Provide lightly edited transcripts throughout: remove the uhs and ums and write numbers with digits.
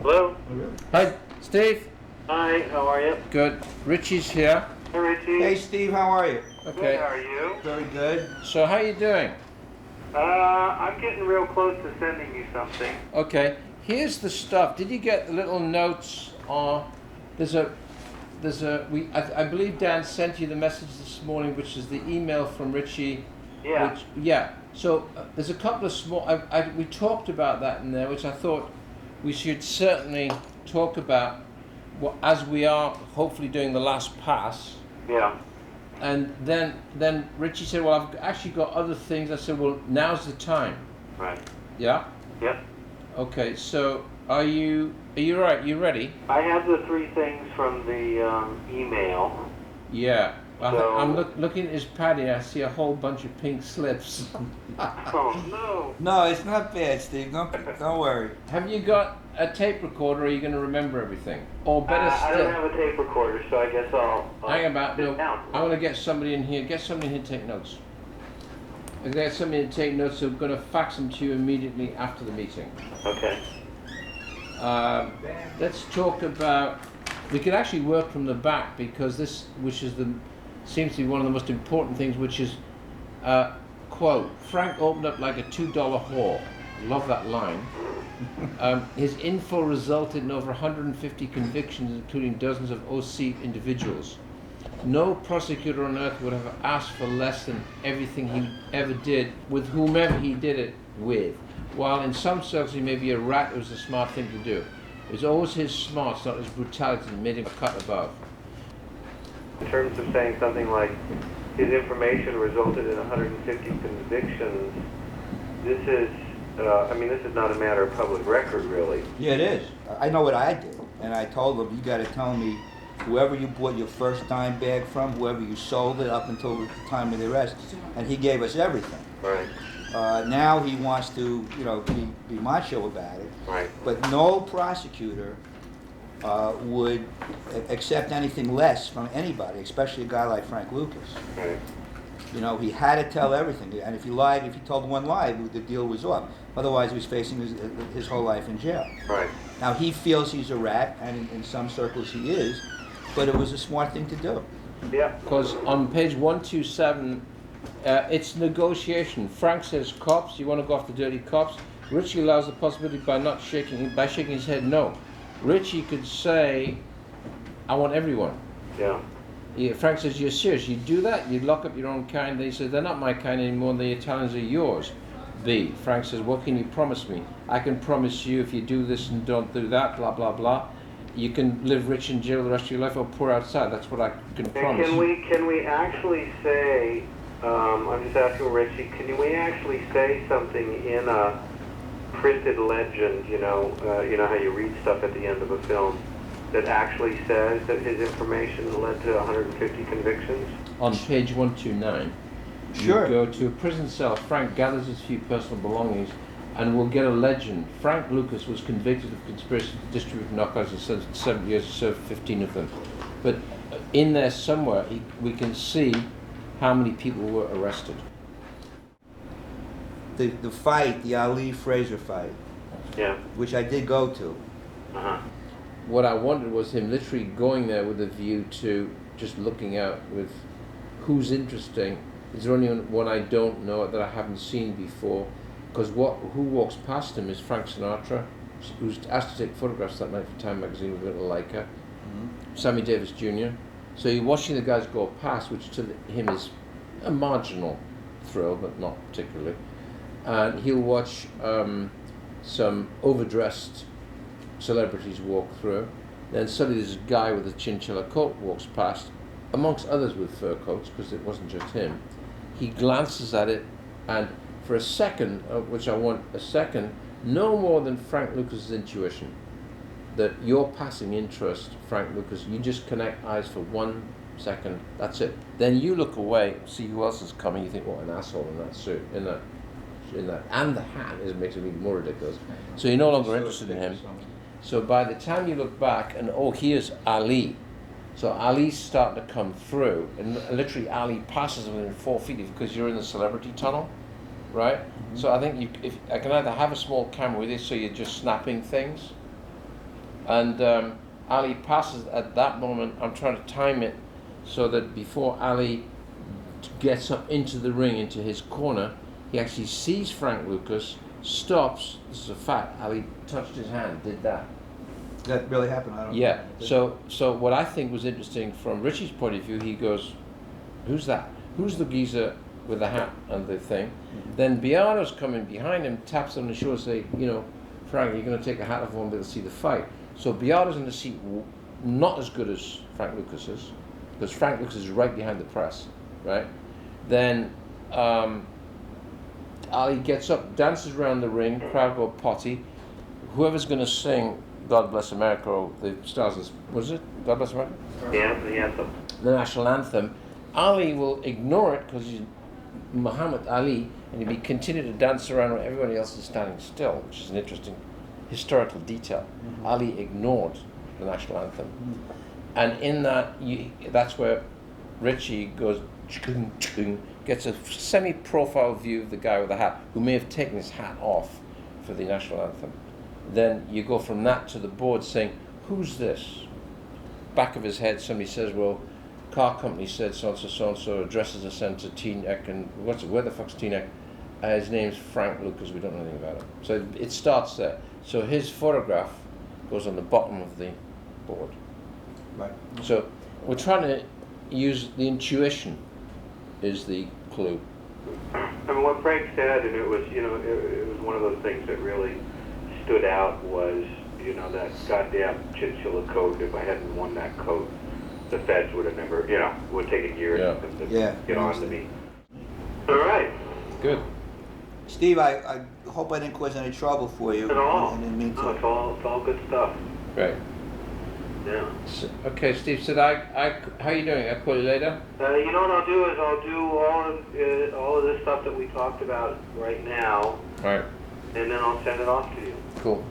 Hello? Hi, Steve. Hi, how are you? Good. Richie's here. Hey, Richie. Hey Steve, how are you? Good, Okay. how are you? Very good. So how you doing? I'm getting real close to sending you something. Okay. Here's the stuff. Did you get the little notes? I believe Dan sent you the message this morning, which is the email from Richie. Yeah. Yeah. So there's a couple of small. We talked about that in there, which I thought we should certainly talk about. As we are hopefully doing the last pass. Yeah. And then Richie said, well, I've actually got other things. I said, well, now's the time. Right. Yeah? Yep. Okay, so are you right? You ready? I have the three things from the email. Yeah. So, I'm looking at his paddy. I see a whole bunch of pink slips. oh, no. No, it's not bad, Steve. Don't worry. Have you got a tape recorder, or are you going to remember everything? Or better I still... don't have a tape recorder, so I guess I'll Hang about. No, sit down. I want to get somebody in here. Get somebody in here to take notes. I get somebody to take notes, so I'm going to fax them to you immediately after the meeting. Okay. Let's talk about. We could actually work from the back because this, which is seems to be one of the most important things, which is, quote, Frank opened up like a $2 whore. Love that line. His info resulted in over 150 convictions, including dozens of OC individuals. No prosecutor on earth would have asked for less than everything he ever did with whomever he did it with. While in some circles he may be a rat, it was a smart thing to do. It was always his smarts, not his brutality, that made him cut above. In terms of saying something like his information resulted in 150 convictions, this is not a matter of public record, really. Yeah, it is. I know what I did, and I told him, you got to tell me whoever you bought your first dime bag from, whoever you sold it up until the time of the arrest, and he gave us everything. Right. Now he wants to, be macho about it. Right. But no prosecutor would accept anything less from anybody, especially a guy like Frank Lucas. Right. He had to tell everything, and if he told one lie, the deal was off. Otherwise, he was facing his whole life in jail. Right. Now, he feels he's a rat, and in some circles he is, but it was a smart thing to do. Yeah. Because on page 127, it's negotiation. Frank says, cops, you want to go after dirty cops? Richie allows the possibility by shaking his head, no. Richie could say, I want everyone. Yeah. Frank says, you're serious, you do that? You lock up your own kind? They say, they're not my kind anymore, the Italians are yours. B. Frank says, what can you promise me? I can promise you if you do this and don't do that, blah, blah, blah, you can live rich in jail the rest of your life or poor outside. That's what I can promise. Can we actually say, I'm just asking Richie, can we actually say something in a printed legend, you know how you read stuff at the end of a film, that actually says that his information led to 150 convictions? On page 129, Sure. you go to a prison cell. Frank gathers his few personal belongings and will get a legend. Frank Lucas was convicted of conspiracy to distribute knockouts and served 7 years, served 15 of them. But in there somewhere, we can see how many people were arrested. The fight, the Ali Fraser fight, Yeah. which I did go to. Uh-huh. What I wanted was him literally going there with a view to just looking out with who's interesting. Is there only one I don't know that I haven't seen before? Because who walks past him is Frank Sinatra, who's asked to take photographs that night for Time magazine with a little Leica. Mm-hmm. Sammy Davis Jr. So you're watching the guys go past, which to him is a marginal thrill, but not particularly. And he'll watch some overdressed celebrities walk through. Then suddenly this guy with a chinchilla coat walks past, amongst others with fur coats, because it wasn't just him. He glances at it, and for a second, which I want a second, no more than Frank Lucas's intuition, that your passing interest, Frank Lucas, you just connect eyes for 1 second, that's it. Then you look away, see who else is coming, you think, what an asshole in that suit, in that, and the hat makes it even more ridiculous. So you're no longer interested in him. So by the time you look back, and here's Ali. So Ali's starting to come through, and literally Ali passes within 4 feet because you're in the celebrity tunnel, right? Mm-hmm. So I think if I can either have a small camera with you, so you're just snapping things, And Ali passes at that moment. I'm trying to time it so that before Ali gets up into the ring, into his corner, he actually sees Frank Lucas, stops. This is a fact. Ali touched his hand, did that. That really happened. I don't Yeah. know. So what I think was interesting from Richie's point of view, he goes, "Who's that? Who's the geezer with the hat and the thing?" Then Beato's coming behind him, taps on the shoulder, say, "You know, Frank, you're going to take a hat off, won't be able to see the fight." So Beato's in the seat, not as good as Frank Lucas is, because Frank Lucas is right behind the press, right? Then Ali gets up, dances around the ring, crowd go potty. Whoever's going to sing "God Bless America" or the stars, what is it? "God Bless America"? Yeah, the anthem. The national anthem. Ali will ignore it because he's Muhammad Ali, and he'll continue to dance around when everybody else is standing still, which is an interesting historical detail. Ali ignored the national anthem, and in that, that's where Richie goes, gets a semi-profile view of the guy with the hat, who may have taken his hat off for the national anthem. Then you go from that to the board saying, "Who's this?" Back of his head, somebody says, "Well, car company said so-and-so, addresses are sent to Teaneck, and where the fuck's Teaneck? His name's Frank Lucas, we don't know anything about him." So it starts there. So his photograph goes on the bottom of the board. Right. So we're trying to use the intuition is the clue. I mean, what Frank said, and it was, you know, it was one of those things that really stood out was, you know, that goddamn chinchilla coat. If I hadn't won that coat, the feds would have never, you know, would take a year to get on to me. All right. Good. Steve, I hope I didn't cause any trouble for you. At all. I didn't mean to. No, it's all good stuff. Right. Yeah. So, okay, Steve said, how you doing? I'll call you later. You know what I'll do is I'll do all of this stuff that we talked about right now, Right. and then I'll send it off to you. Cool.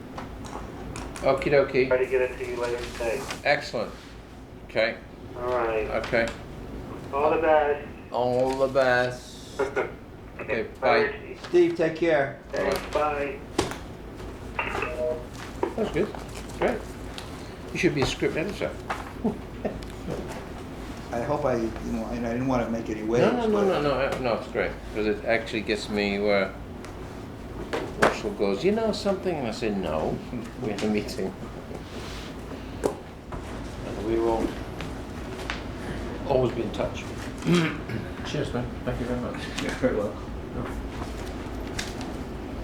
Okie dokie. Try to get it to you later today. Excellent. Okay. All right. Okay. All the best. All the best. Okay, bye. Richie. Steve, take care. Thanks. Bye. That's good. Great. You should be a script editor. I hope I didn't want to make any waves. No, it's great. Because it actually gets me where Russell goes, "You know something?" And I say, "No." We had a meeting. And we will always be in touch. Cheers, man. Thank you very much. You're very welcome.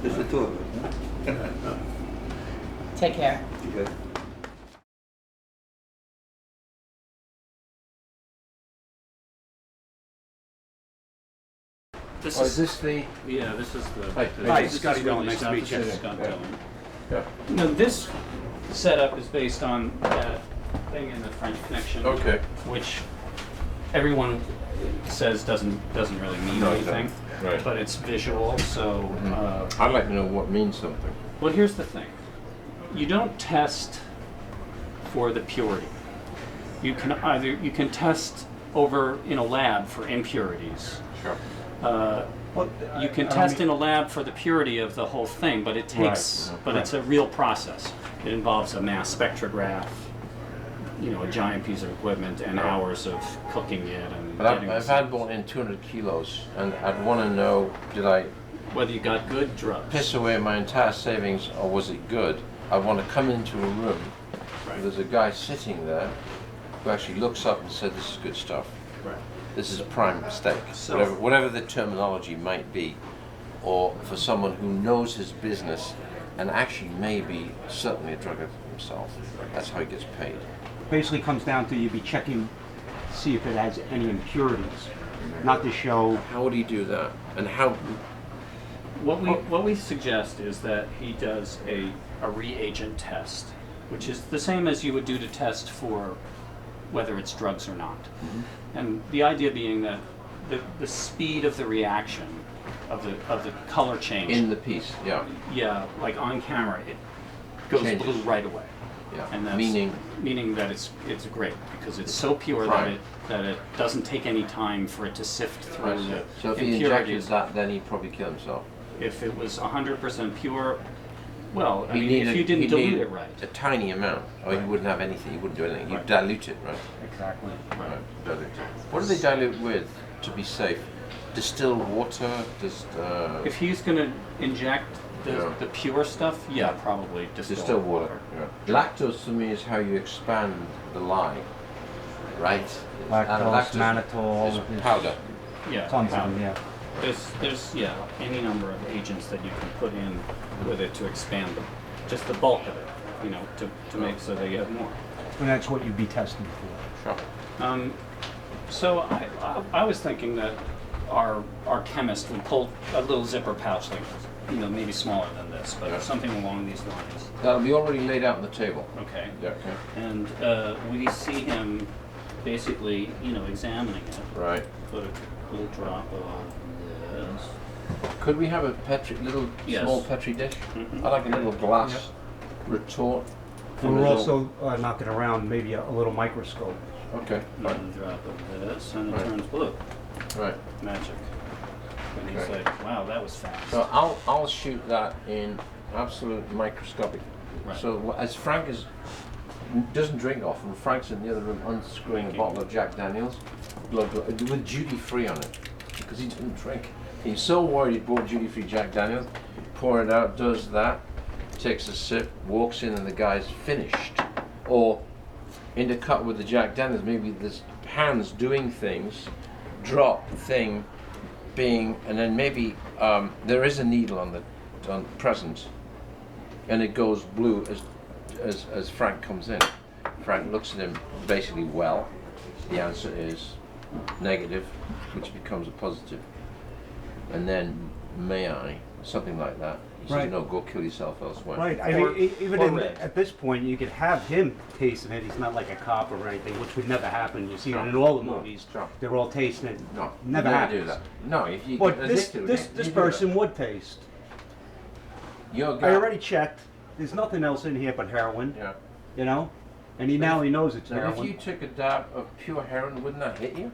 Just the two of us, huh? Take care. You good? This Oh, is this the... yeah, this is the. Hi. Hi, this is Scotty really Dillon, nice to Scott- meet this you. is Scott Yeah. Dillon. Yeah. Now, this setup is based on that thing in the French Connection, Okay. which everyone says doesn't really mean No, it anything, doesn't. Right. but it's visual. So, I'd like to know what means something. well, here's the thing: you don't test for the purity. You can test over in a lab for impurities. Sure. You can test in a lab for the purity of the whole thing, but it takes, Right. but it's a real process. It involves a mass spectrograph, a giant piece of equipment, and hours of cooking it and But getting I've the had bought in 200 kilos, and I'd want to know, did I whether you got good drugs. piss away my entire savings, or was it good? I want to come into a room, Right. there's a guy sitting there who actually looks up and said, "This is good stuff. Right. This is a prime mistake." So- Whatever the terminology might be, or for someone who knows his business and actually may be certainly a drug addict himself. That's how he gets paid. Basically comes down to you be checking, see if it has any impurities, not to show. How would he do that? And how? What we suggest is that he does a reagent test, which is the same as you would do to test for whether it's drugs or not. And the idea being that the speed of the reaction of the color change In the piece, yeah. yeah, like on camera, it goes Changes. blue right away. Yeah. And that's Meaning that it's great because it's so pure Prime. that it doesn't take any time for it to sift through the so if he injected impurities. that, then he'd probably kill himself. If it was 100% pure, Well, I He'd mean, need if a- you didn't he'd dilute need it right. a tiny amount, or you wouldn't have anything. You wouldn't do anything. You'd Right. dilute it, right? Exactly. Right. Dilute it. What do they dilute with to be safe? Distilled water? Just If he's going to inject Yeah. the pure stuff, yeah, probably distilled water. Yeah. Lactose to me is how you expand the lye, right? Lactose, is mannitol, powder. Yeah, tons of them, yeah. There's any number of agents that you can put in with it to expand them. Just the bulk of it, to make so that you have more. And that's what you'd be testing for. Sure. So I was thinking that our chemist would pull a little zipper pouch, like maybe smaller than this, but Yeah. something along these lines. That'll be already laid out on the table. Okay. Yeah. Okay. And we see him basically, examining it. Right. Put a little drop of this. Could we have a Yes. small petri dish? Mhm. I like a little glass retort. And we're Little- also knocking around maybe a little microscope. Okay. Right. Another drop of this, and it Right. turns blue. Right. Magic. And he's Okay. like, wow, that was fast. So I'll shoot that in absolute microscopic. Right. So as Frank doesn't drink often, Frank's in the other room unscrewing a bottle of Jack Daniels, with duty free on it, because he didn't drink. He's so worried he bought duty free Jack Daniels. Pour it out, does that, takes a sip, walks in, and the guy's finished. Or intercut with the Jack Daniels, maybe there's hands doing things, drop thing being, and then maybe there is a needle on present, and it goes blue as Frank comes in. Frank looks at him basically, well, the answer is negative, which becomes a positive. And then, may I? Something like that. He Right. says, no, go kill yourself elsewhere. Right. I Or- mean, even or red. at this point, you could have him tasting it. He's not like a cop or anything, which would never happen. You see it in all the No. movies. Sure. They're all tasting it. No, Never you happens. do that. No, if you But get this addicted, this you do person would taste. that. Your I guy, already checked. There's nothing else in here but heroin. yeah. And he knows it's Now, if heroin. you took a dab of pure heroin, wouldn't that hit you?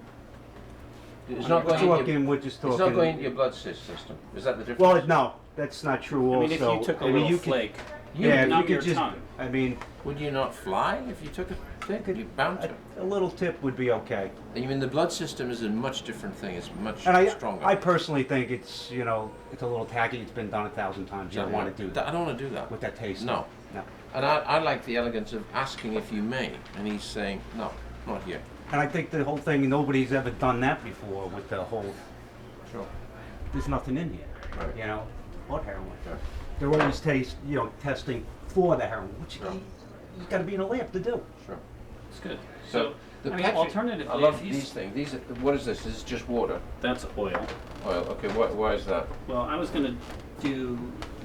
It's We're not going in your, We're just it's talking. not going into your blood system. Is that the difference? Well, no, that's not true. I Also, mean, if you took a I mean, little you could- flake, You- yeah, if numb you your could just. tongue. I mean, Would you not fly if you took a thing? You're bound to. a little tip would be okay. I mean, the blood system is a much different thing. It's much And stronger. I personally think it's it's a little tacky. It's been done 1,000 times. You don't want to do that I don't want to do that. with that taste. No. No. And I like the elegance of asking if you may, and he's saying no, not here. And I think the whole thing, nobody's ever done that before with the whole. Sure. There's nothing in here. Right. Or heroin. Okay. They're always testing for the heroin, which Yeah. you got to be in a lab to do. Sure. it's good. So So, the I mean, petri- alternatively, I love if he's- these things. What is this? This is just water. that's oil. Oil. Okay. Why is that? Well, I was going to do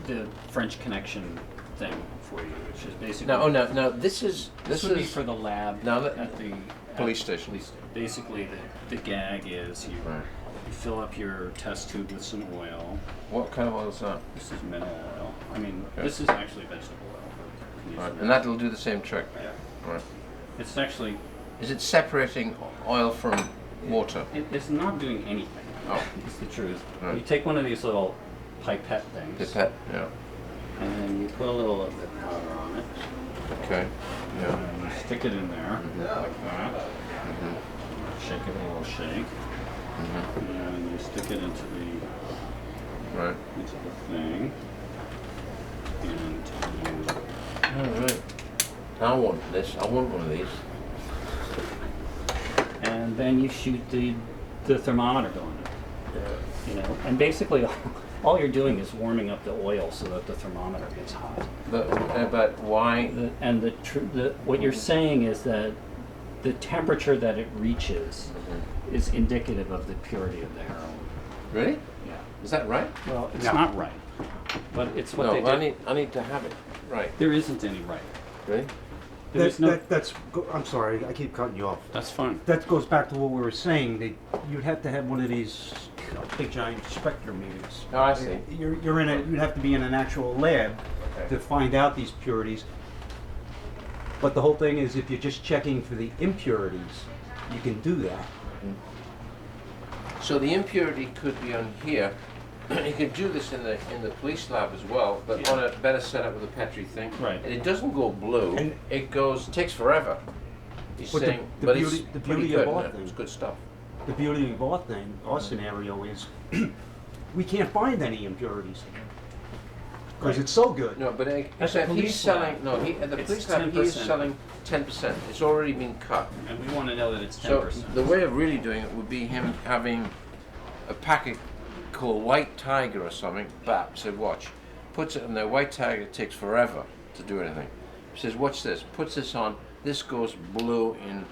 the French Connection thing for you, which is basically. No. This is This would be for the lab Now at the police station. Basically, the gag is you Right. fill up your test tube with some oil. What kind of oil is that? This is mineral oil. I mean, Okay. this is actually vegetable oil. But you can use Right. it. And that'll do the same trick. Yeah. Right. It's actually, Is it separating oil from water? it's not doing anything. Oh. It's the truth. Right. You take one of these little pipette things, Pipette. Yeah. and you put a little of the powder on it, Okay. Yeah. and you stick it in there like that. Mhm. Shake it a little shake, Mhm. and you stick it into the Right. thing, and you All right. I want this. I want one of these. and then you shoot the thermometer going in. And basically all you're doing is warming up the oil so that the thermometer gets hot. But why? What you're saying is that the temperature that it reaches is indicative of the purity of the heroin. Really? Yeah. Is that right? Well, it's No. not right, but it's what No. they do. I need to have it. Right. There isn't any right. Really? There's no. I'm sorry, I keep cutting you off. That's fine. That goes back to what we were saying. That you'd have to have one of these big giant spectrometers. Oh, I see. You're in a. You'd have to be in an actual lab Okay. to find out these purities. But the whole thing is, if you're just checking for the impurities, you can do that. So the impurity could be on here, You could do this in the police lab as well, but on a better setup with a Petri thing. Right. And it doesn't go blue. And- it takes forever. He's But saying, the but beauty- it's the pretty beauty good. of our isn't it? thing- It's good stuff. The beauty of our scenario is we can't find any impurities because it's so good. No, but At the except he's police selling. lab, No, at the it's police lab he is 10%. selling 10%. It's already been cut. And we want to know that it's 10%. So the way of really doing it would be him having a packet called White Tiger or something. Bap said, watch. Puts it in there. White Tiger takes forever to do anything. Says, watch this. Puts this on. This goes blue in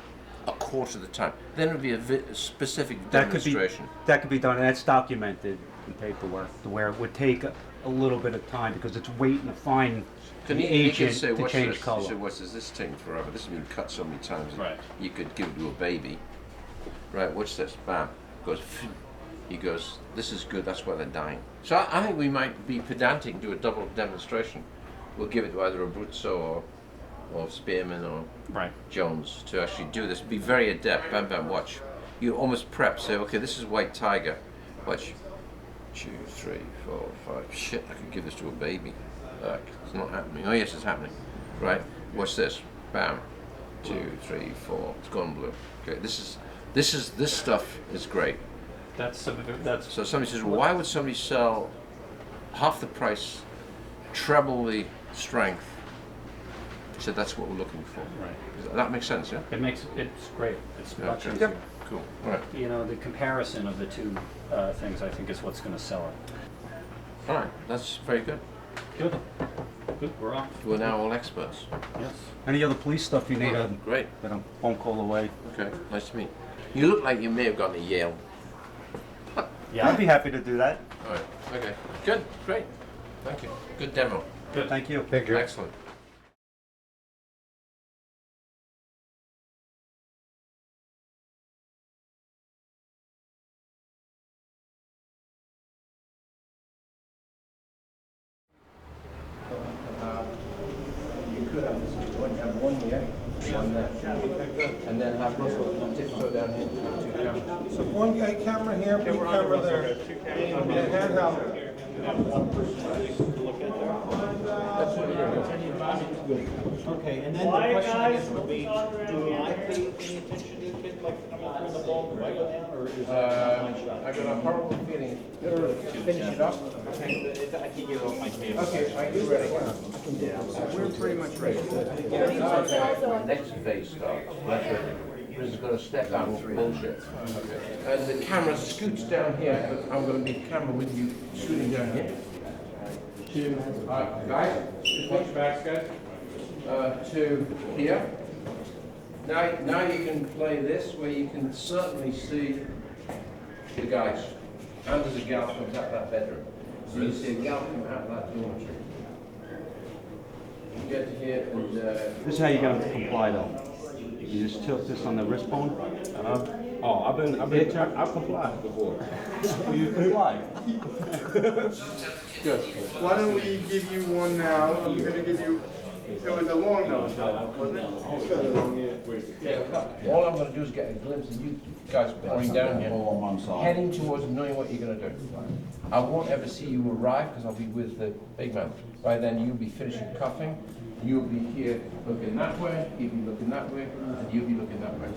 a quarter of the time. Then it would be a specific demonstration. That could be done, and that's documented in paperwork, to where it would take a little bit of time because it's waiting to find Can the he can agent say, to watch change this. color. He said, watch this. This thing forever. This has been cut so many times. Right. You could give it to a baby. Right. Watch this. Bam. Goes. Phew. He goes. This is good. That's why they're dying. So I think we might be pedantic. Do a double demonstration. We'll give it to either Abruzzo or Spearman or Right. Jones to actually do this. Be very adept. Bam, bam. Watch. You almost prep. Say, okay, this is White Tiger. Watch. 2, 3, 4, 5. Shit, I could give this to a baby. It's not happening. Oh yes, it's happening. Right. Watch this. Bam. 2, 3, 4. It's gone blue. Okay. This stuff is great. That's So somebody says, well, why would somebody sell half the price, treble the strength? He said, that's what we're looking for. right. That makes sense, yeah? It's great. It's much Okay. easier. Cool. Right. You know, the comparison of the two things, I think, is what's going to sell it. All right. That's very good. Good. Good. We're off. We're now all experts. Yes. Any other police stuff you need, Great. that I'm phone call away. Okay. Nice to meet you. You look like you may have gone to Yale. Yeah, I'd be happy to do that. All right. Okay. Good. Great. Thank you. Good demo. Good. Thank you. Excellent. You could have one here, one there, and then have Russell tiptoe down here. Two cameras. So one camera here, one camera there. And handheld. That's what you're doing. Okay, and then the question I guess would be, do I pay any attention to the kid, like coming through the ball, do I go down, or is it my shot? I got a horrible feeling. Finish it up. I can get it off my table. Okay, are you ready? We're pretty much ready. Next phase starts. This is going to step down bullshit. And the camera scoots down here, but I'm going to be the camera with you scooting down here. Guys, watch your backs, guys. To here. Now you can play this where you can certainly see the guys. And there's a gal comes out that bedroom. So you see a gal come out that dormitory. You get to here and This is how you're gonna comply though. You just tilt this on the wrist bone. Oh, I've complied before. You comply. good. Why don't we give you one now? I'm gonna give you, it was a long nose, wasn't it? All I'm going to do is get a glimpse of you guys pouring down here, heading towards knowing what you're going to do. I won't ever see you arrive because I'll be with the big man. By then you'll be finishing cuffing, you'll be here looking that way, he'll be looking that way, and you'll be looking that way.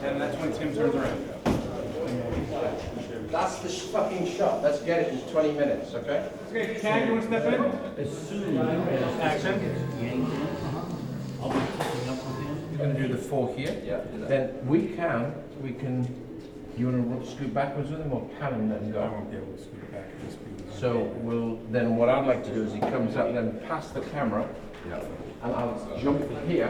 And that's when Tim turns around. That's the fucking shot. Let's get it in 20 minutes, okay? Okay, Ken, you wanna step in? You're going to do the 4 here. Yeah. Then we can. You want to scoot backwards with him or pan him and let him go? I won't be able to scoot back at this speed. So then what I'd like to do is he comes up and then pass the camera. Yeah. And I'll jump here.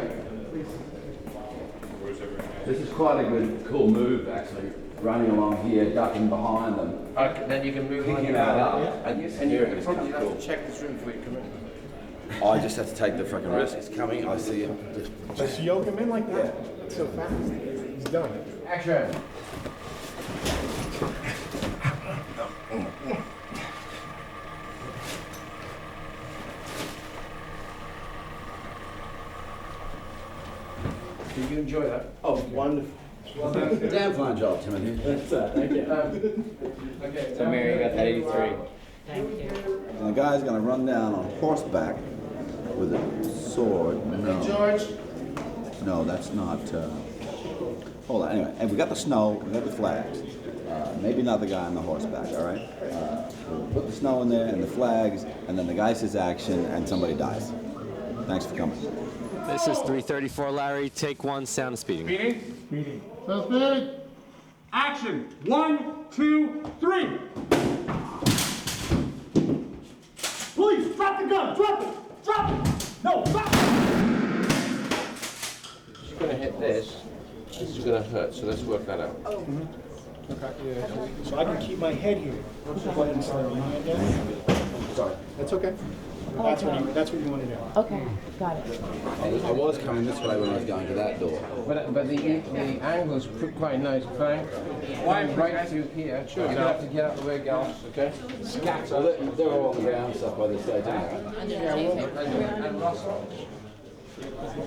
This is quite a good, cool move, actually. Running along here, ducking behind them. Then you can move Picking on that up. and you probably have to check this room before you come in. I just have to take the fucking risk. It's coming, I see it. Just yoke him in like that? So fast. He's done it. Action. Did you enjoy that? Oh, wonderful. Damn fine job, Timothy. Thank you. Okay. So Mary, you got that 83. And the guy's gonna run down on horseback with a sword. No. George? No, that's not. Hold on. Anyway, and we got the snow, we got the flags. Maybe not the guy on the horseback. All right. We'll put the snow in there and the flags, and then the guy says action, and somebody dies. Thanks for coming. This is 334, Larry. Take one, sound of speeding. Speeding. So speeding. Action. 1, 2, 3. Police, drop the gun. Drop it. Drop it. No, drop it. She's going to hit this. This is going to hurt, so let's work that out. Okay. So I can keep my head here. Sorry. That's okay. That's what you want to do. Okay, got it. I was coming this way when I was going to that door. But the angle's quite nice, Frank. Right through here. Sure. You don't have to get out of the way, gals, okay? So they're all on the ground stuff by this stage anyway. And Russell,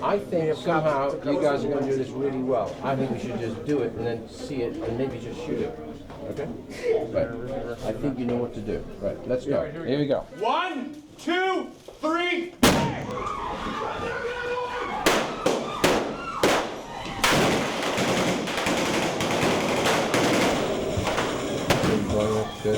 I think somehow you guys are going to do this really well. I think we should just do it and then see it and maybe just shoot it. Okay? Right. I think you know what to do. Right, let's go. Here we go. 1, 2, 3. Good.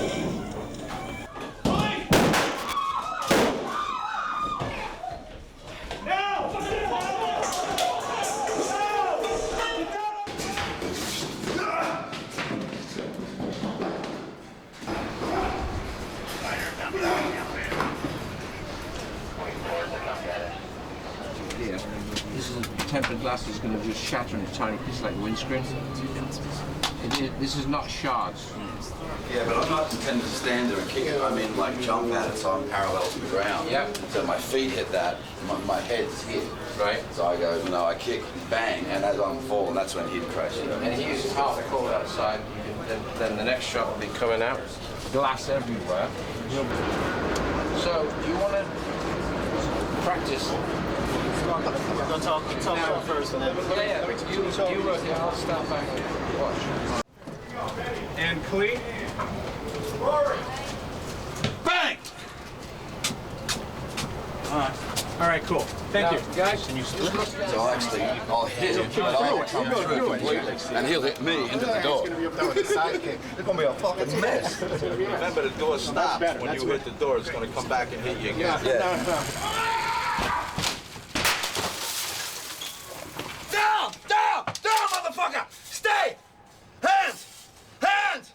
This is tempered glass is going to just shatter in a tiny piece like windscreen. This is not shards. Yeah, but I'm not intending to stand there and kick it. I mean, like jump at it so I'm parallel to the ground. Yep. So my feet hit that, my head's here. Right. So I go, no, I kick, bang, and as I'm falling, that's when he'd crash. And he uses half the cord outside. Then the next shot will be coming out. Glass everywhere. So you want to practice? Go talk now first and then. Yeah. You work it. I'll start back. Watch. And clean. Bang! All right, cool. Thank you. Guys, can you just look at So I'll hit him, but I'll come through completely, and he'll hit me into the door. It's gonna be a fucking mess. Remember, the door stops when you hit the door. It's going to come back and hit you again. Down! Down! Down, motherfucker! Stay! Hands! Hands!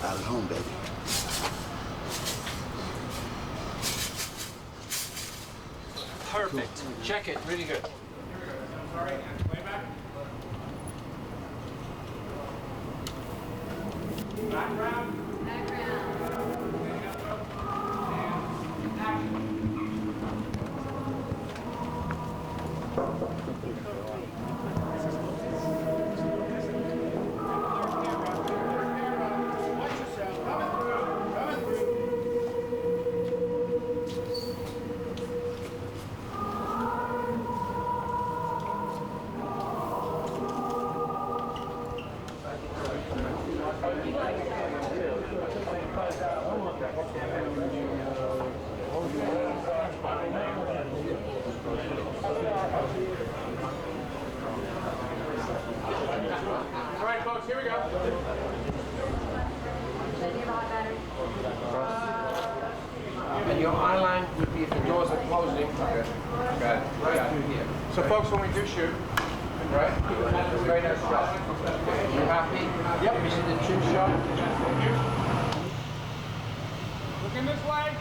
Out at home, baby. Perfect. Check it. Really good. All right, folks, here we go. And your eye line would be if the doors are closing. Okay. Got it. Right out here. So, folks, when we do shoot, Right? Very nice shot. You happy? Yep. You see the chin shot? looking this way.